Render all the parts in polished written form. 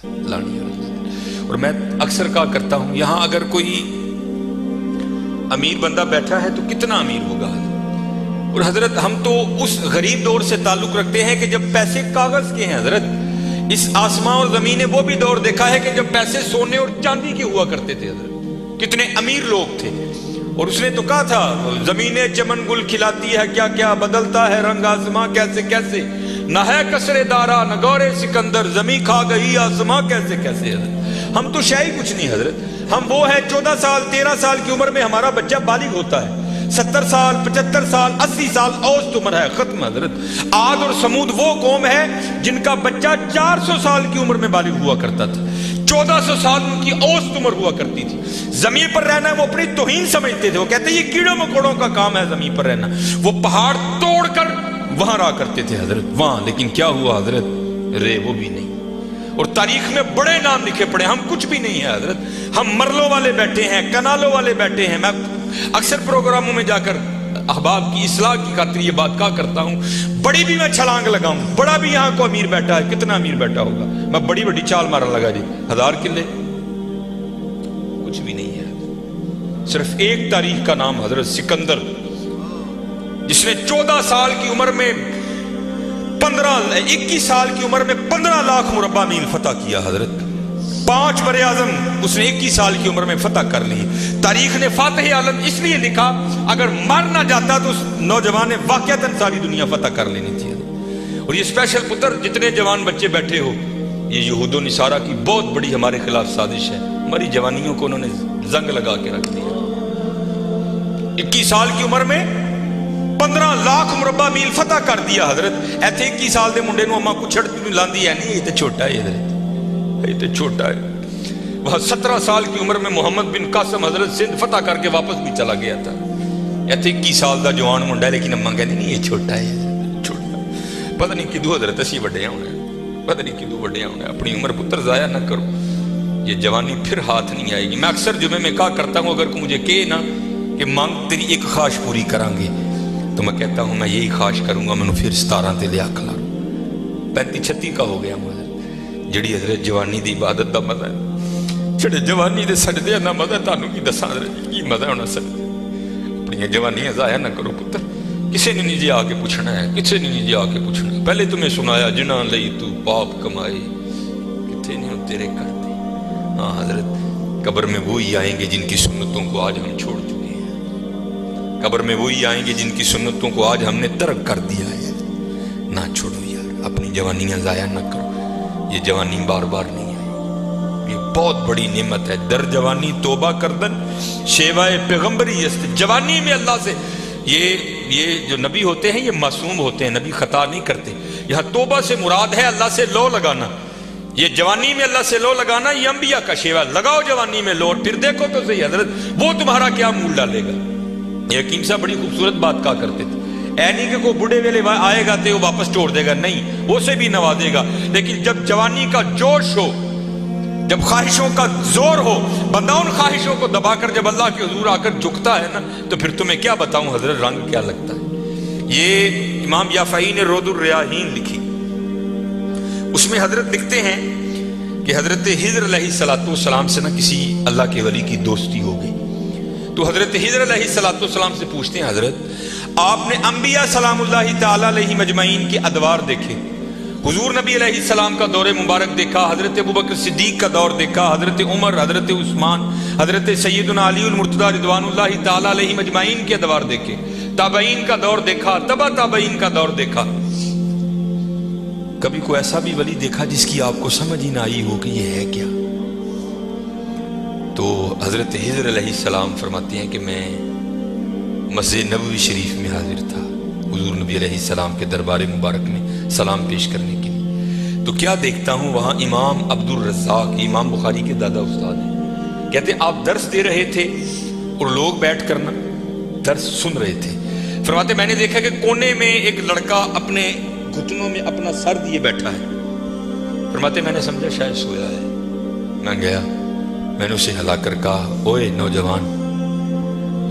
لانی اور میں اکثر کہا کرتا ہوں یہاں اگر کوئی امیر بندہ بیٹھا ہے تو کتنا امیر ہوگا، اور حضرت ہم تو اس غریب دور سے تعلق رکھتے ہیں کہ جب پیسے کاغذ کے ہیں حضرت. اس آسمان اور زمین نے وہ بھی دور دیکھا ہے کہ جب پیسے سونے اور چاندی کے ہوا کرتے تھے حضرت. کتنے امیر لوگ تھے، اور اس نے تو کہا تھا زمینیں چمن گل کھلاتی ہے کیا کیا، بدلتا ہے رنگ آسماں کیسے کیسے، نہ ہے کسرے دارا نہ گورے سکندر، زمین کھا گئی آسماں کیسے کیسے. حضرت ہم تو شے ہی کچھ نہیں حضرت. ہم وہ ہیں 14 سال 13 سال کی عمر میں ہمارا بچہ بالغ ہوتا ہے، 70 سال 75 سال 80 سال اوسط عمر ہے، ختم حضرت. عاد اور سمود وہ قوم ہے جن کا بچہ 400 سال کی عمر میں بالغ ہوا کرتا تھا، 1400 سال ان کی اوسط عمر ہوا کرتی تھی. زمین پر رہنا وہ اپنی توہین سمجھتے تھے، وہ کہتے ہیں یہ کیڑوں مکوڑوں کا کام ہے زمین پر رہنا. وہ پہاڑ توڑ کر وہاں رہا کرتے تھے حضرت وہاں، لیکن کیا ہوا حضرت، رے وہ بھی نہیں. اور تاریخ میں بڑے نام لکھے پڑے، ہم کچھ بھی نہیں ہے حضرت. ہم مرلوں والے بیٹھے ہیں، کنالوں والے بیٹھے ہیں. میں اکثر پروگراموں میں جا کر احباب کی اصلاح کی خاطر یہ بات کہا کرتا ہوں، بڑی بھی میں چھلانگ لگاؤں، بڑا بھی یہاں کو امیر بیٹھا ہے، کتنا امیر بیٹھا ہوگا، میں بڑی بڑی چال مارن لگا جی 1000 کلے، کچھ بھی نہیں ہے. صرف ایک تاریخ کا نام حضرت سکندر، جس نے 14 سال کی عمر میں 21 سال کی عمر میں 15 لاکھ مربع میل فتح کیا حضرت. 5 بر اعظم اس نے 21 سال کی عمر میں فتح کر لی. تاریخ نے فاتح عالم اس لیے لکھا، اگر مر نہ جاتا تو اس نوجوان نے واقعتاً ساری دنیا فتح کر لینی تھی. اور یہ اسپیشل پتر جتنے جوان بچے بیٹھے ہو، یہ یہود و نصارہ کی بہت بڑی ہمارے خلاف سازش ہے. ہماری جوانیوں کو انہوں نے زنگ لگا کے رکھ دیا. 21 سال کی عمر میں 15 لاکھ مربع میل فتح کر دیا حضرت. ایتھے 21 سال دے منڈے نو اما کچھڑ لاندی ہے نہیں، یہ تو چھوٹا ہے حضرت، یہ تو چھوٹا ہے. وہاں 17 سال کی عمر میں محمد بن قاسم حضرت سندھ فتح کر کے واپس بھی چلا گیا تھا. ایتھے 21 سال دا جوان منڈا ہے، لیکن اما کہندی نہیں یہ چھوٹا ہے، چھوٹا. پتہ نہیں کدو حضرت اسی وڈے ہونے، پتہ نہیں کدو وڈے ہونے. اپنی عمر پتر ضائع نہ کرو، یہ جوانی پھر ہاتھ نہیں آئے گی. میں اکثر جمعے میں کہا کرتا ہوں، اگر کوئی مجھے کہے نا کہ مانگ تیری ایک خواہش پوری کریں گے، تو میں کہتا ہوں میں یہی خواہش کروں گا میں پھر 17 تے لیا کھلا 35-36 کا ہو گیا ہوں حضرت. جڑی حضرت جوانی دی عبادت دا مزہ ہے، جڑے جوانی دے سجدے دا مزہ ہے، تانوں کی دساں حضرت کی مزہ ہونا سجدے. اپنی جوانیاں ضائع نہ کرو پتر. کسے نے نہیں جی آ کے پوچھنا ہے، کسے نے نہیں جی آ کے پوچھنا ہے. پہلے تمہیں سنایا جنہاں لئی تو پاپ کمائے، کتھے نہیں تیرے کرتے. ہاں حضرت قبر میں وہی آئیں گے جن کی سنتوں کو آج ہم چھوڑ چکے ہیں. قبر میں وہی آئیں گے جن کی سنتوں کو آج ہم نے ترک کر دیا ہے. نہ چھوڑو یار، اپنی جوانیاں ضائع نہ کرو. یہ جوانی بار بار نہیں آئی، یہ بہت بڑی نعمت ہے. در جوانی توبہ کردن شیوائے پیغمبری است. جوانی میں اللہ سے، یہ جو نبی ہوتے ہیں یہ معصوم ہوتے ہیں، نبی خطا نہیں کرتے. یہاں توبہ سے مراد ہے اللہ سے لو لگانا. یہ جوانی میں اللہ سے لو لگانا یہ انبیاء کا شیوا. لگاؤ جوانی میں لو، پھر دیکھو تو صحیح حضرت وہ تمہارا کیا مول ڈالے گا. یہ حکیم صاحب بڑی خوبصورت بات کہا کرتے تھے، اے نہیں کہ کوئی بڑھے ویلے آئے گا تو وہ واپس چھوڑ دے گا، نہیں، وہ سے بھی نوازے گا. لیکن جب جوانی کا جوش ہو، جب خواہشوں کا زور ہو، بندہ ان خواہشوں کو دبا کر جب اللہ کے حضور آ کر جھکتا ہے نا، تو پھر تمہیں کیا بتاؤں حضرت رنگ کیا لگتا ہے. یہ امام یافعی نے رود الریاحین لکھی، اس میں حضرت لکھتے ہیں کہ حضرت خضر علیہ السلام سے نا کسی اللہ کے ولی کی دوستی ہو گئی. تو حضرت خضر علیہ السلام سے پوچھتے ہیں حضرت آپ نے انبیاء سلام اللہ تعالیٰ علیہ مجمعین کے ادوار دیکھے، حضور نبی علیہ السلام کا دور مبارک دیکھا، حضرت ابوبکر صدیق کا دور دیکھا، حضرت عمر، حضرت عثمان، حضرت سیدنا علی المرتضیٰ رضوان اللہ تعالیٰ علیہ مجمعین کے ادوار دیکھے، تابعین کا دور دیکھا، تبع تابعین کا دور دیکھا. کبھی کوئی ایسا بھی ولی دیکھا جس کی آپ کو سمجھ ہی نہ آئی ہو کہ یہ ہے کیا؟ تو حضرت خضر علیہ السلام فرماتے ہیں کہ میں مسجد نبوی شریف میں حاضر تھا حضور نبی علیہ السلام کے دربار مبارک میں سلام پیش کرنے کے لیے. تو کیا دیکھتا ہوں وہاں امام عبد الرزاق، امام بخاری کے دادا استاد ہیں، کہتے ہیں آپ درس دے رہے تھے اور لوگ بیٹھ کر نا درس سن رہے تھے. فرماتے میں نے دیکھا کہ کونے میں ایک لڑکا اپنے گھٹنوں میں اپنا سر دیے بیٹھا ہے. فرماتے میں نے سمجھا شاید سویا ہے. میں گیا، میں نے اسے ہلا کر کہا اوئے نوجوان،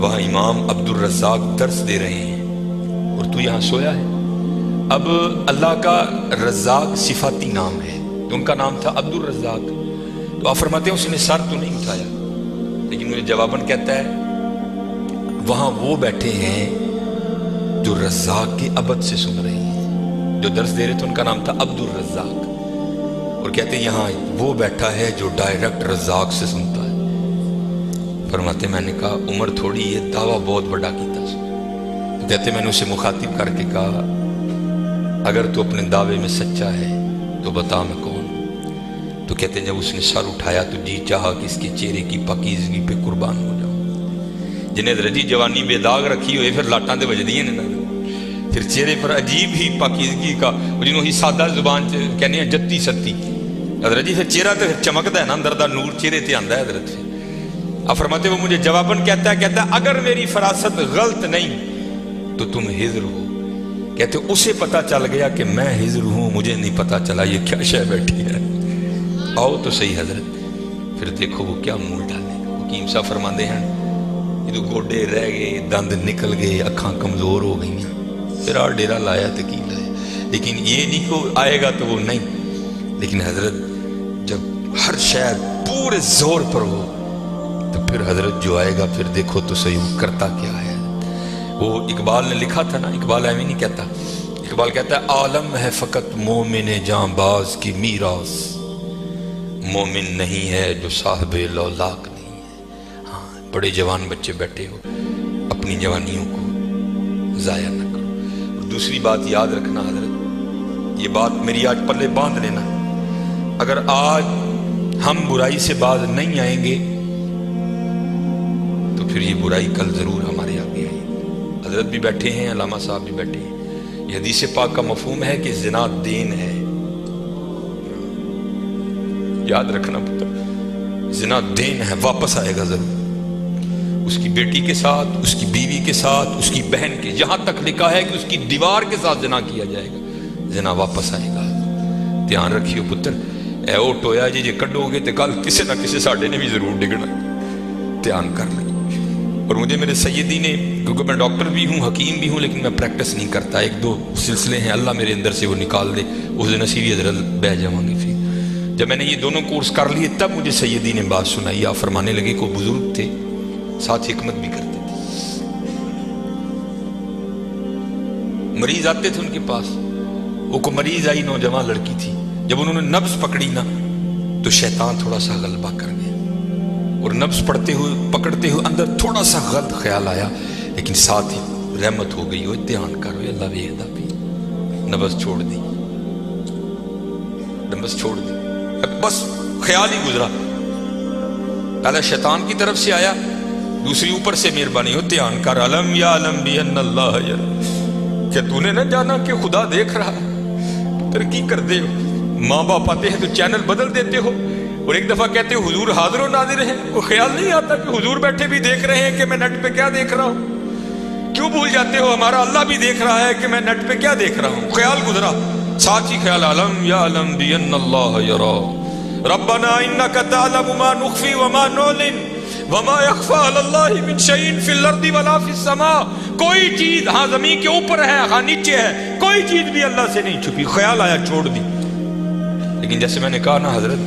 وہاں امام عبد الرزاق درس دے رہے ہیں اور تو یہاں سویا ہے. اب اللہ کا رزاق صفاتی نام ہے، تو ان کا نام تھا عبدالرزاق. تو آپ فرماتے ہیں اس نے سر تو نہیں اٹھایا، لیکن مجھے جواباً کہتا ہے وہاں وہ بیٹھے ہیں جو رزاق کے ابد سے سن رہے ہیں. جو درس دے رہے تھے ان کا نام تھا عبدالرزاق، اور کہتے ہیں یہاں وہ بیٹھا ہے جو ڈائریکٹ رزاق سے سنتا ہے. فرماتے میں نے کہا عمر تھوڑی یہ دعویٰ بہت بڑا کیتا. تو کہتے میں نے اسے مخاطب کر کے کہا اگر تو اپنے دعوے میں سچا ہے تو بتا میں کون. تو کہتے ہیں جب اس نے سر اٹھایا تو جی چاہا کہ اس کے چہرے کی پاکیزگی پہ قربان ہو جاؤں. جنہیں درجی جوانی بے داغ رکھی ہوئے پھر لاٹاں دے وجدی ہیں نا، پھر چہرے پر عجیب ہی پاکیزگی کا جنہوں ہی سادہ زبان کہنے ہیں جتی ستی حضرت جی. پھر چہرہ تو چمکتا ہے نا، اندر دا نور چہرے تے آندا ہے حضرت. اب فرماتے وہ مجھے جواباً کہتا ہے اگر میری فراست غلط نہیں تو تم ہجر ہو. کہتے اسے پتہ چل گیا کہ میں ہجر ہوں، مجھے نہیں پتہ چلا یہ کیا شے بیٹھی ہے. آؤ تو صحیح حضرت. پھر دیکھو وہ کیا منہ ڈالے. حکیم صاحب فرماندے ہیں یہ گوڈے رہ گئے، دند نکل گئے، اکھاں کمزور ہو گئی ہیں. پھر آ ڈیرا لایا تو کی لایا، لیکن یہ نہیں کہ آئے گا تو وہ نہیں. لیکن حضرت جب ہر شے پورے زور پر ہو تو پھر حضرت جو آئے گا پھر دیکھو تو صحیح وہ کرتا کیا ہے. وہ اقبال نے لکھا تھا نا، اقبال ایویں نہیں کہتا. اقبال کہتا ہے عالم ہے فقط مومن جاں باز کی میراث، مومن نہیں ہے جو صاحب لولاک نہیں ہے. ہاں بڑے جوان بچے بیٹھے ہو، اپنی جوانیوں کو ضائع نہ کرو. اور دوسری بات یاد رکھنا حضرت، یہ بات میری آج پلے باندھ لینا، اگر آج ہم برائی سے باز نہیں آئیں گے تو پھر یہ برائی کل ضرور ہمارے آگے آئے. حضرت بھی بیٹھے ہیں، علامہ صاحب بھی بیٹھے ہیں. یہ حدیث پاک کا مفہوم ہے کہ زنا دین ہے. یاد رکھنا پتر، زنا دین ہے، واپس آئے گا ضرور. اس کی بیٹی کے ساتھ، اس کی بیوی کے ساتھ، اس کی بہن کے، یہاں تک لکھا ہے کہ اس کی دیوار کے ساتھ زنا کیا جائے گا. زنا واپس آئے گا. دھیان رکھیو پتر، اے او ٹویا جی جے کڈو گے تو کل کسی نہ کسی ساڈے نے بھی ضرور ڈگنا. دھیان کر لیں. اور مجھے میرے سیدی نے، کیونکہ میں ڈاکٹر بھی ہوں، حکیم بھی ہوں، لیکن میں پریکٹس نہیں کرتا. ایک دو سلسلے ہیں، اللہ میرے اندر سے وہ نکال دے، اس دن اسی بھی حضرت بہ جاؤں گے. پھر جب میں نے یہ دونوں کورس کر لیے تب مجھے سیدی نے بات سنائی. آپ فرمانے لگے کو بزرگ تھے، ساتھ حکمت بھی کرتے تھے. مریض آتے تھے ان کے پاس، وہ کو مریض آئی، نوجوان لڑکی تھی. جب انہوں نے نبض پکڑی نا تو شیطان تھوڑا سا غلبہ کر گیا، اور نبض پڑھتے ہوئے پکڑتے ہوئے اندر تھوڑا سا غلط خیال آیا، لیکن ساتھ ہی رحمت ہو گئی. وہ دھیان کرو اللہ ویکھدا پئی. نبض چھوڑ دی، نبض چھوڑ دی، بس خیال ہی گزرا. پہلے شیطان کی طرف سے آیا، دوسری اوپر سے مہربانی ہو. دھیان کر، علم یا علم بھی ان اللہ یرا. کیا تو نے نہ جانا کہ خدا دیکھ رہا ہے؟ ترقی کر دے. ماں باپ آتے ہیں تو چینل بدل دیتے ہو، اور ایک دفعہ کہتے ہو حضور حاضر و ناظر ہیں. وہ خیال نہیں آتا کہ حضور بیٹھے بھی دیکھ رہے ہیں کہ میں نیٹ پہ کیا دیکھ رہا ہوں. کیوں بھول جاتے ہو ہمارا اللہ بھی دیکھ رہا ہے کہ میں نیٹ پہ کیا دیکھ رہا ہوں. خیال گزرا، ساتھ ہی خیال علم یا علم بھی ان اللہ یرا. ربنا انک تعلم ما نخفی وما نعلن وما یخفی علی اللہ من شیء فی الارض ولا فی السماء. کوئی چیز ہاں زمین کے اوپر ہے، ہاں نیچے ہے، کوئی چیز بھی اللہ سے نہیں چھپی. خیال آیا، چھوڑ دی. لیکن جیسے میں نے کہا نا حضرت،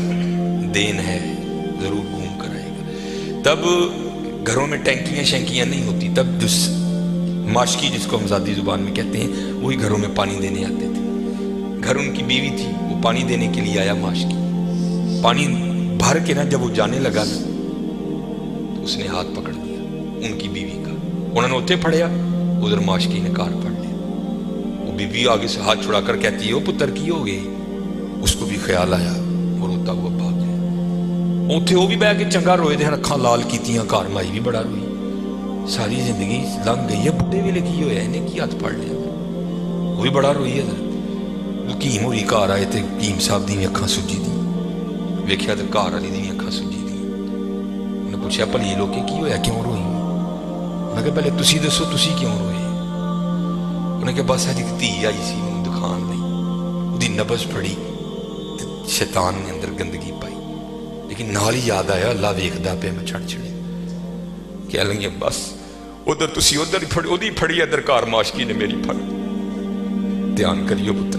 دین ہے، ضرور گھوم کر آئے گا. تب گھروں میں ٹینکیاں شینکیاں نہیں ہوتی. تب جو ماشکی جس کو ہم ذاتی زبان میں کہتے ہیں، وہی گھروں میں پانی دینے آتے تھے. گھر ان کی بیوی تھی، وہ پانی دینے کے لیے آیا. ماشکی پانی بھر کے نا جب وہ جانے لگا نا تو اس نے ہاتھ پکڑ دیا ان کی بیوی کا. انہوں نے اتنے پھڑیا، ادھر ماشکی نے کار پڑ لیا. وہ بیوی آگے سے ہاتھ چھڑا کر کہتی ہے وہ پتر کی ہو گئی. اس کو بھی خیال آیا، وہ روتا ہوا بھاگ گیا. اتنے وہ بھی بہ کے چنگا روئے دے، اکھاں لال کیتیاں. گھر مائی بھی بڑا روئی. ساری زندگی لنگ گئی ہے، بڈھے ویلے کی ہویا انہیں کی ہاتھ پڑ لیا. وہ بھی بڑا روئی ہے. حکیم ہوئی گھر آئے تو حکیم صاحب دی اکھاں سجی دی. ویکھیا تو گھر والی دی اکھاں سجی دی. انہیں پوچھا بھلی لوگ کی ہویا، کیوں روئی؟ انہیں کہا پہلے تسی دسو تسی کیوں روئے؟ انہیں کہا بس اج دھی آئی سی مینوں دکھان لئی، اودی نبض پھڑی، شیطان نے اندر گندگی پائی. لیکن نال ہی یاد آیا اللہ ویکھدا پیا، میں چھڑ چھڑے کہہ لیں گے بس ادھر تسی ادھر اودی پھڑی، ادھر کار ماشکی نے میری پھڑ. دھیان کریو پتر،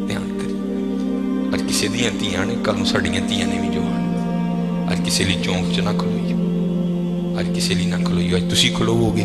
دھیان کریو. اج ਕਿਸੇ ਦੀਆਂ ਧੀਆਂ ਨੇ, ਕੱਲ ਨੂੰ ਸਾਡੀਆਂ ਧੀਆਂ ਨੇ ਵੀ ਜੋ ਆਉਣ। ਅੱਜ ਕਿਸੇ ਲਈ ਚੌਂਕ 'ਚ ਨਾ ਖਲੋਈਓ, ਅੱਜ ਕਿਸੇ ਲਈ ਨਾ ਖਲੋਈਓ, ਅੱਜ ਤੁਸੀਂ ਖਲੋਵੋਗੇ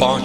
5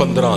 15